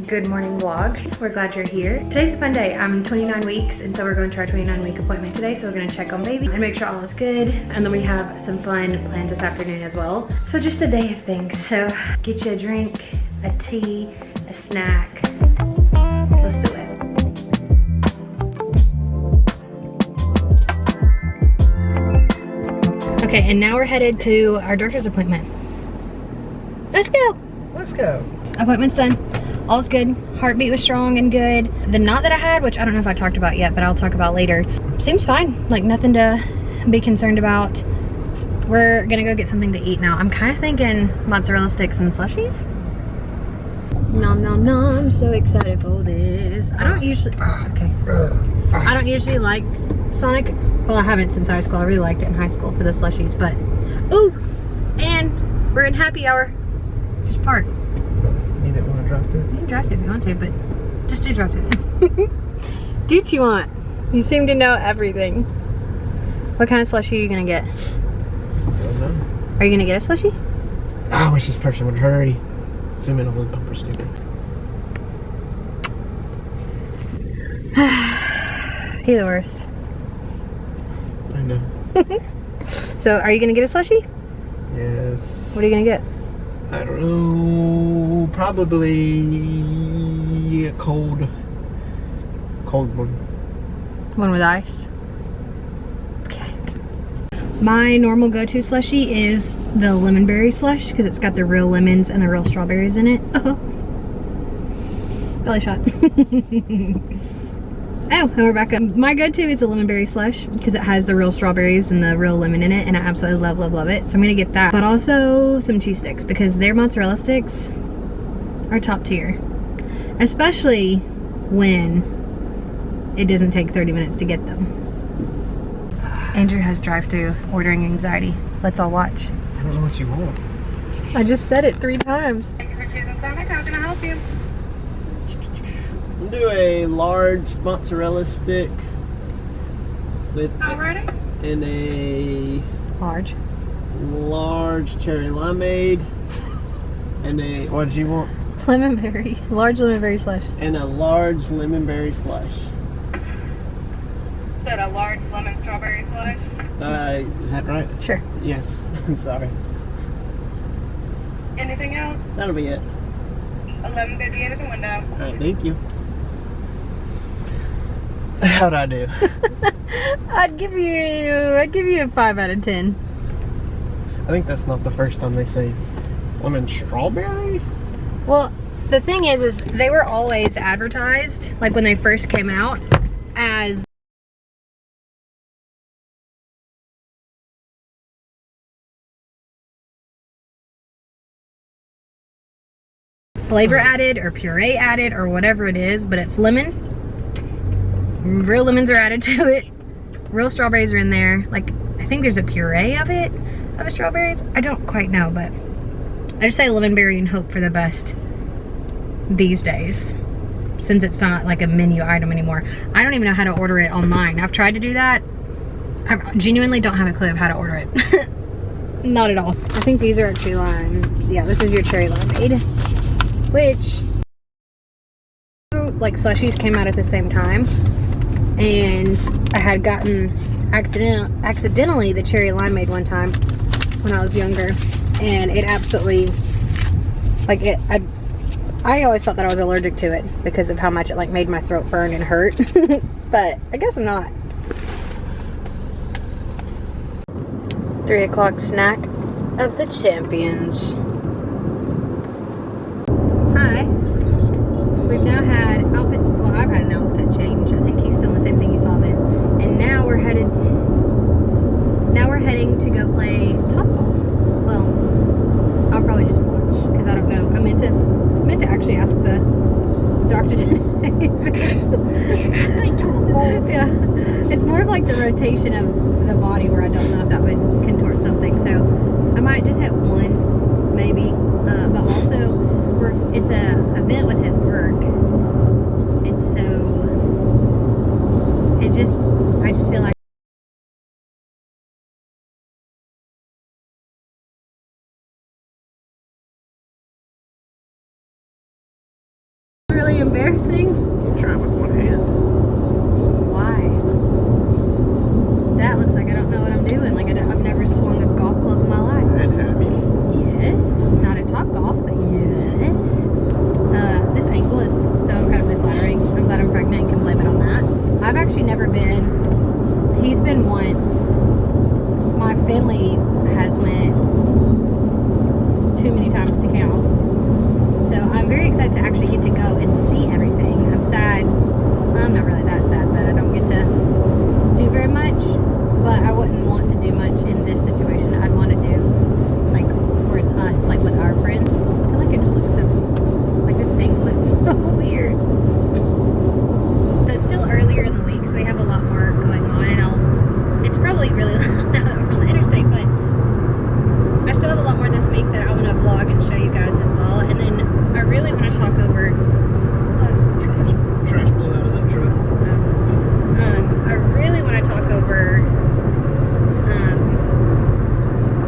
good morning vlog. We're glad you're here. Today's a fun day. I'm 29 weeks and so we're going to our 29-week appointment today. So we're gonna check on baby and make sure all is good. And then we have some fun plans this afternoon as well. So just a day of things. So get you a drink, a tea, a snack. Let's do it. Okay, and now we're headed to our doctor's appointment. Let's go. Let's go. Appointment's done. All's good. Heartbeat was strong and good. The knot that I had, which I don't know if I talked about yet, but I'll talk about later, seems fine. Like nothing to be concerned about. We're gonna go get something to eat now. I'm kind of thinking mozzarella sticks and slushies. Nom nom nom. I'm so excited for this. I don't usually, okay. I don't usually like Sonic. Well, I haven't since high school. I really liked it in high school for the slushies, but, ooh, and we're in happy hour. Just park. You didn't want to drive to it? You can drive to it if you want to, but just do drive to it. Do what you want. You seem to know everything. What kind of slushie are you gonna get? I don't know. Are you gonna get a slushie? I wish this person would hurry. Zoom in on the bumper sticker. You're the worst. I know. So, are you gonna get a slushie? Yes. What are you gonna get? I don't know. Probably a cold one. One with ice. Okay. My normal go-to slushie is the lemon berry slush because it's got the real lemons and the real strawberries in it. Oh, belly shot. Oh, and we're back up. My go-to is a lemon berry slush because it has the real strawberries and the real lemon in it, and I absolutely love, love, love it. So I'm gonna get that. But also some cheese sticks because their mozzarella sticks are top tier. Especially when it doesn't take 30 minutes to get them. Andrew has drive-through ordering anxiety. Let's all watch. I don't know what you want. I just said it 3 times. Thank you for choosing Sonic. How can I help you? We'll do a large mozzarella stick with Alrighty. and a Large. cherry limeade and a, what did you want? Lemon berry. Large lemon berry slush. And a large lemon berry slush. Said a large lemon strawberry slush. Is that right? Sure. Yes. I'm sorry. Anything else? That'll be it. 11:58 at the window. Alright, thank you. How'd I do? I'd give you a 5 out of 10. I think that's not the first time they say lemon strawberry. Well, the thing is they were always advertised, like when they first came out, as flavor added or puree added or whatever it is, but it's lemon. Real lemons are added to it. Real strawberries are in there. Like, I think there's a puree of it, of the strawberries. I don't quite know, but I just say lemon berry and hope for the best these days, since it's not like a menu item anymore. I don't even know how to order it online. I've tried to do that. I genuinely don't have a clue of how to order it. Not at all. I think these are actually lime. Yeah, this is your cherry limeade, which, like, slushies came out at the same time, and I had gotten accidentally the cherry limeade one time when I was younger, and it absolutely, like, I always thought that I was allergic to it because of how much it, like, made my throat burn and hurt. But I guess I'm not. 3 o'clock snack of the champions. Hi. We've now had outfit, well, I've had an outfit change. I think he's still in the same thing you saw him in. And now we're heading to go play Top Golf. Well, I'll probably just watch because I don't know. I meant to actually ask the doctor today. Yeah, it's more of like the rotation of the body where I don't know if that would contort something. So I might just hit one, maybe. But also, it's a event with his work, and so I just feel like embarrassing? Try it with one hand. Why? That looks like I don't know what I'm doing. Like I've never swung a golf club in my life. And have you? Yes. Not at Top Golf, but yes. This ankle is so incredibly flattering. I'm glad I'm pregnant and can blame it on that. I've actually never been. He's been once. My family has went too many times to count. So I'm very excited to actually get to go and see everything. I'm sad. I'm not really that sad that I don't get to do very much, but I wouldn't want to do much in this situation. I'd want to do like where it's us, like with our friends. I feel like it just looks so, like this angle is so weird. So it's still earlier in the week, so we have a lot more going on, and it's probably really loud now that we're on the interstate, but I still have a lot more this week that I want to vlog and show you guys as well. And then I really want to talk over Trash blew out of that truck. I really want to talk over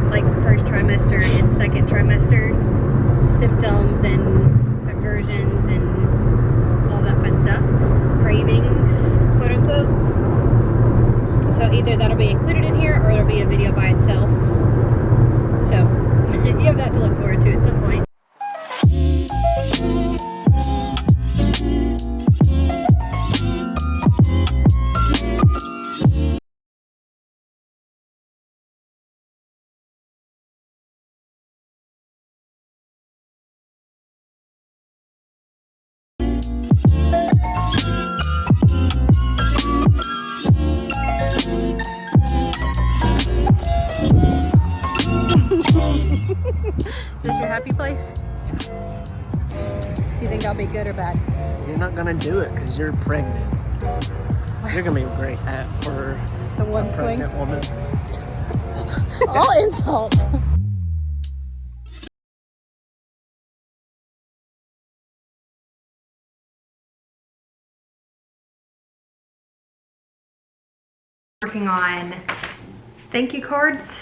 like first trimester and second trimester symptoms and aversions and all that fun stuff, cravings, quote unquote. So either that'll be included in here or it'll be a video by itself. So you have that to look forward to at some point. Is this your happy place? Do you think I'll be good or bad? You're not gonna do it because you're pregnant. You're gonna be a great at for The one a swing? pregnant woman. All insult. Working on thank you cards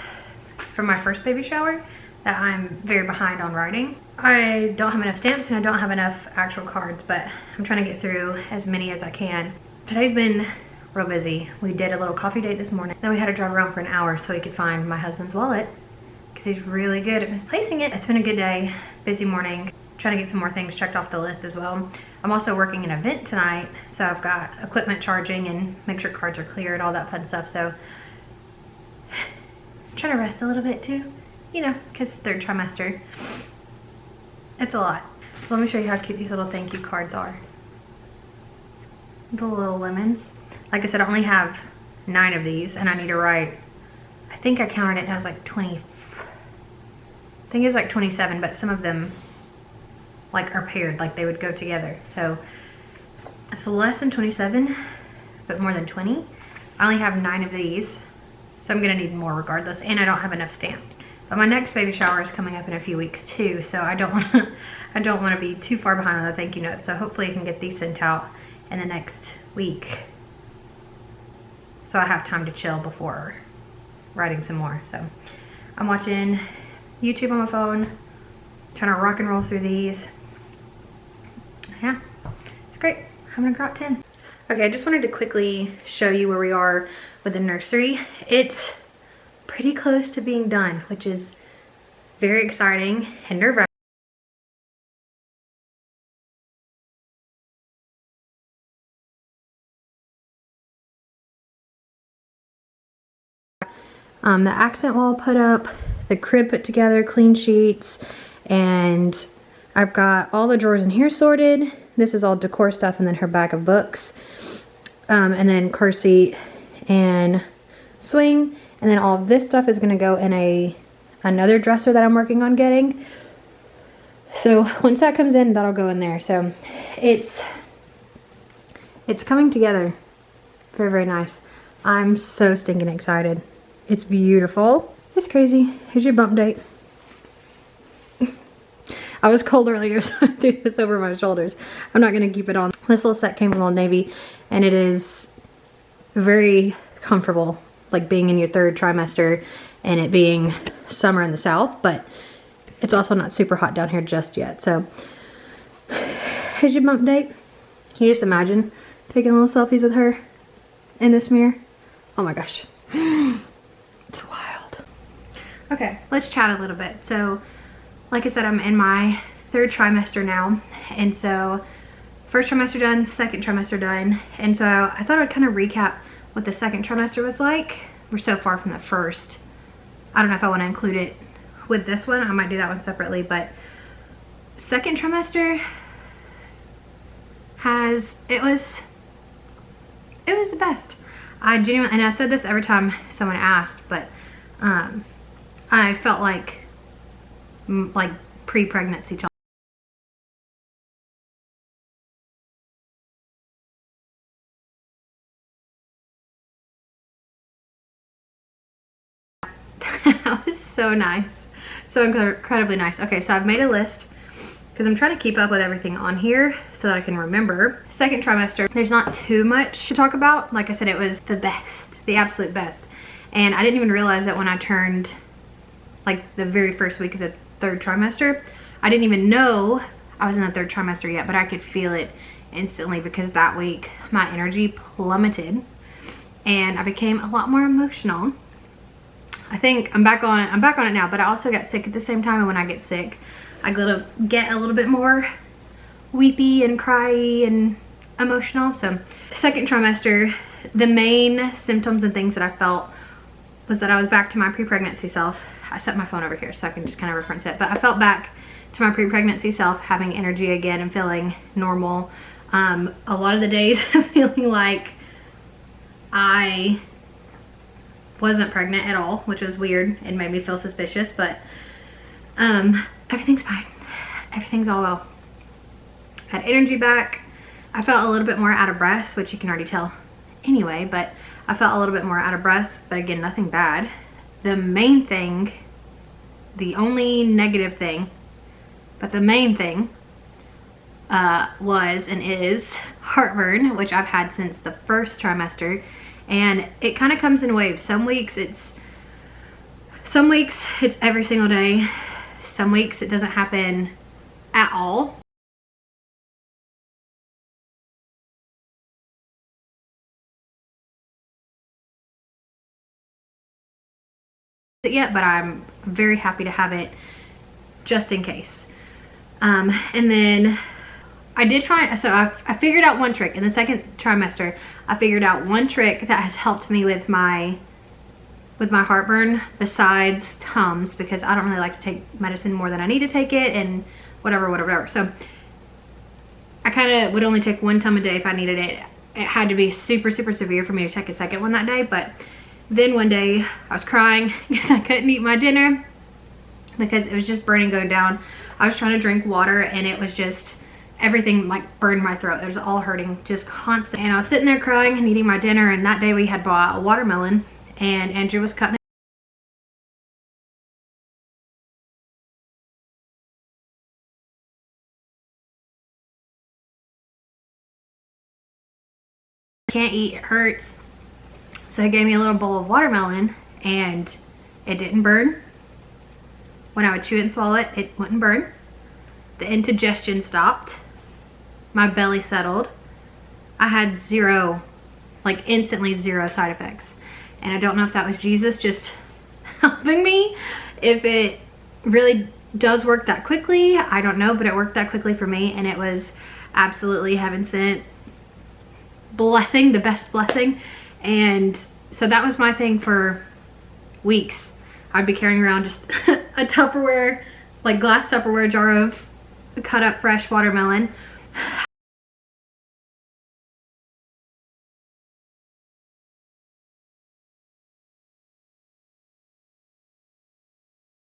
from my first baby shower that I'm very behind on writing. I don't have enough stamps and I don't have enough actual cards, but I'm trying to get through as many as I can. Today's been real busy. We did a little coffee date this morning. Then we had to drive around for an hour so he could find my husband's wallet because he's really good at misplacing it. It's been a good day, busy morning. Trying to get some more things checked off the list as well. I'm also working an event tonight, so I've got equipment charging and make sure cards are clear and all that fun stuff. So I'm trying to rest a little bit too, you know, because third trimester. It's a lot. Let me show you how cute these little thank you cards are. The little lemons. Like I said, I only have 9 of these and I need to write, I think I counted it and it was like 20, I think it was like 27, but some of them like are paired, like they would go together. So it's less than 27, but more than 20. I only have 9 of these, so I'm gonna need more regardless, and I don't have enough stamps. But my next baby shower is coming up in a few weeks too, so I don't want to be too far behind on the thank you notes. So hopefully I can get these sent out in the next week, so I have time to chill before writing some more. So I'm watching YouTube on my phone, trying to rock and roll through these. Yeah, it's great. Having a grot 10. Okay, I just wanted to quickly show you where we are with the nursery. It's pretty close to being done, which is very exciting and nerve-wracking. The accent wall put up, the crib put together, clean sheets, and I've got all the drawers in here sorted. This is all decor stuff, and then her bag of books, and then car seat and swing, and then all of this stuff is going to go in another dresser that I'm working on getting. So once that comes in, that'll go in there. So it's coming together very, very nice. I'm so stinking excited. It's beautiful. It's crazy. Here's your bump date. I was cold earlier, so I threw this over my shoulders. I'm not going to keep it on. This little set came from Old Navy, and it is very comfortable, like being in your third trimester and it being summer in the south, but it's also not super hot down here just yet. So here's your bump date. Can you just imagine taking little selfies with her in this mirror? Oh my gosh. It's wild. Okay, let's chat a little bit. So, like I said, I'm in my 3rd trimester now. And so, 1st trimester done, 2nd trimester done. And so, I thought I'd kind of recap what the 2nd trimester was like. We're so far from the 1st. I don't know if I want to include it with this one. I might do that one separately. But 2nd trimester it was the best. I genuinely, and I said this every time someone asked, but I felt like pre-pregnancy child. That was so nice, so incredibly nice. Okay, so I've made a list because I'm trying to keep up with everything on here so that I can remember. 2nd trimester, there's not too much to talk about. Like I said, it was the best, the absolute best. And I didn't even realize that when I turned like the very first week of the 3rd trimester, I didn't even know I was in the 3rd trimester yet, but I could feel it instantly because that week my energy plummeted and I became a lot more emotional. I think I'm back on it now, but I also got sick at the same time, and when I get sick, I get a little bit more weepy and cryy and emotional. So 2nd trimester, the main symptoms and things that I felt was that I was back to my pre-pregnancy self. I set my phone over here so I can just kind of reference it, but I felt back to my pre-pregnancy self, having energy again and feeling normal. A lot of the days feeling like I wasn't pregnant at all, which was weird and made me feel suspicious, but everything's fine. Everything's all well. Had energy back. I felt a little bit more out of breath, which you can already tell anyway, but I felt a little bit more out of breath, but again, nothing bad. The main thing, the only negative thing, but the main thing was and is heartburn, which I've had since the 1st trimester, and it kind of comes in waves. Some weeks it's every single day. Some weeks it doesn't happen at all. Yet, but I'm very happy to have it just in case. And then I did find, so I figured out one trick in the 2nd trimester. I figured out one trick that has helped me with my heartburn besides Tums, because I don't really like to take medicine more than I need to take it and whatever. So I kind of would only take 1 Tum a day if I needed it. It had to be super severe for me to take a 2nd one that day, but then one day I was crying because I couldn't eat my dinner because it was just burning going down. I was trying to drink water and it was just, everything like burned my throat. It was all hurting, just constant. And I was sitting there crying and eating my dinner, and that day we had bought a watermelon and Andrew was cutting it. Can't eat, it hurts. So he gave me a little bowl of watermelon and it didn't burn. When I would chew it and swallow it, it wouldn't burn. The indigestion stopped. My belly settled. I had zero, like instantly zero side effects. And I don't know if that was Jesus just helping me. If it really does work that quickly, I don't know, but it worked that quickly for me, and it was absolutely heaven sent blessing, the best blessing. And so that was my thing for weeks. I'd be carrying around just a Tupperware, like glass Tupperware jar of cut up fresh watermelon.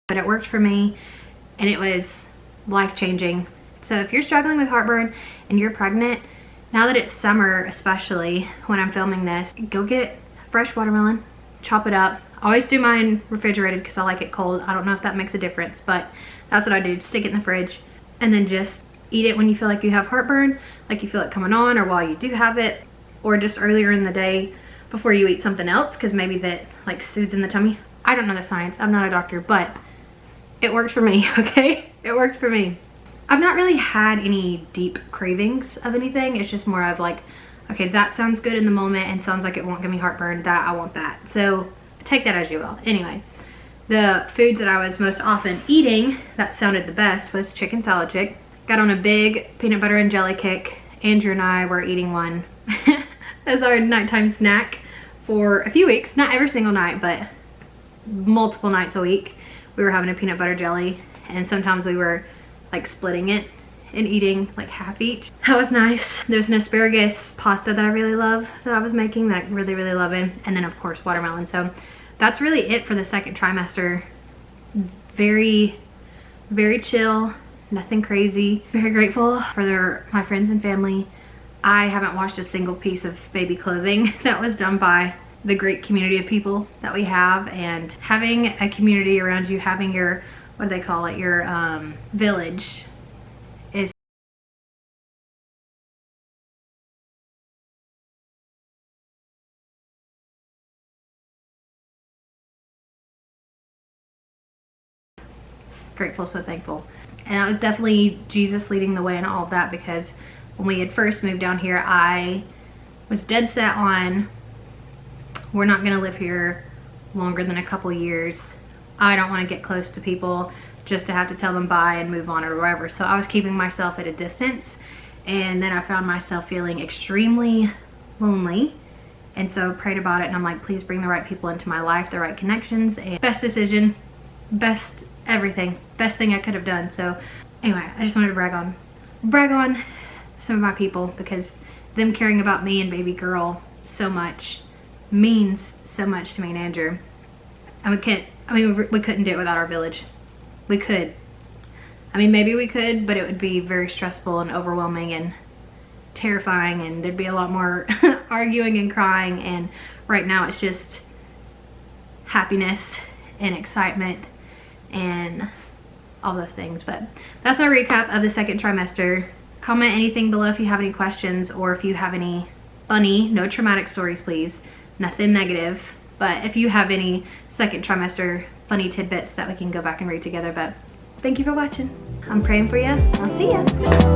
But it worked for me and it was life-changing. So if you're struggling with heartburn and you're pregnant, now that it's summer, especially when I'm filming this, go get fresh watermelon, chop it up. I always do mine refrigerated because I like it cold. I don't know if that makes a difference, but that's what I do. Stick it in the fridge and then just eat it when you feel like you have heartburn, like you feel it coming on, or while you do have it, or just earlier in the day before you eat something else, because maybe that like soothes in the tummy. I don't know the science. I'm not a doctor, but it works for me, okay? It works for me. I've not really had any deep cravings of anything. It's just more of like, okay, that sounds good in the moment and sounds like it won't give me heartburn. That I want that. So take that as you will. Anyway, the foods that I was most often eating that sounded the best was chicken salad chick. Got on a big peanut butter and jelly kick. Andrew and I were eating one as our nighttime snack for a few weeks. Not every single night, but multiple nights a week. We were having a peanut butter jelly, and sometimes we were like splitting it and eating like half each. That was nice. There's an asparagus pasta that I really love that I was making that I really, really love it. And then of course watermelon. So that's really it for the second trimester. Very, very chill, nothing crazy. Very grateful for my friends and family. I haven't washed a single piece of baby clothing. That was done by the great community of people that we have, and having a community around you, having your, what do they call it, your village is grateful, so thankful. And that was definitely Jesus leading the way in all of that, because when we had first moved down here, I was dead set on, we're not gonna live here longer than a couple years. I don't want to get close to people just to have to tell them bye and move on or whatever. So I was keeping myself at a distance, and then I found myself feeling extremely lonely. And so I prayed about it, and I'm like, please bring the right people into my life, the right connections, and best decision, best everything, best thing I could have done. So anyway, I just wanted to brag on some of my people, because them caring about me and baby girl so much means so much to me and Andrew. And we couldn't do it without our village. We could. I mean, maybe we could, but it would be very stressful and overwhelming and terrifying, and there'd be a lot more arguing and crying. And right now it's just happiness and excitement and all those things. But that's my recap of the second trimester. Comment anything below if you have any questions, or if you have any funny, no traumatic stories, please. Nothing negative. But if you have any second trimester funny tidbits that we can go back and read together. But thank you for watching. I'm praying for you. I'll see ya.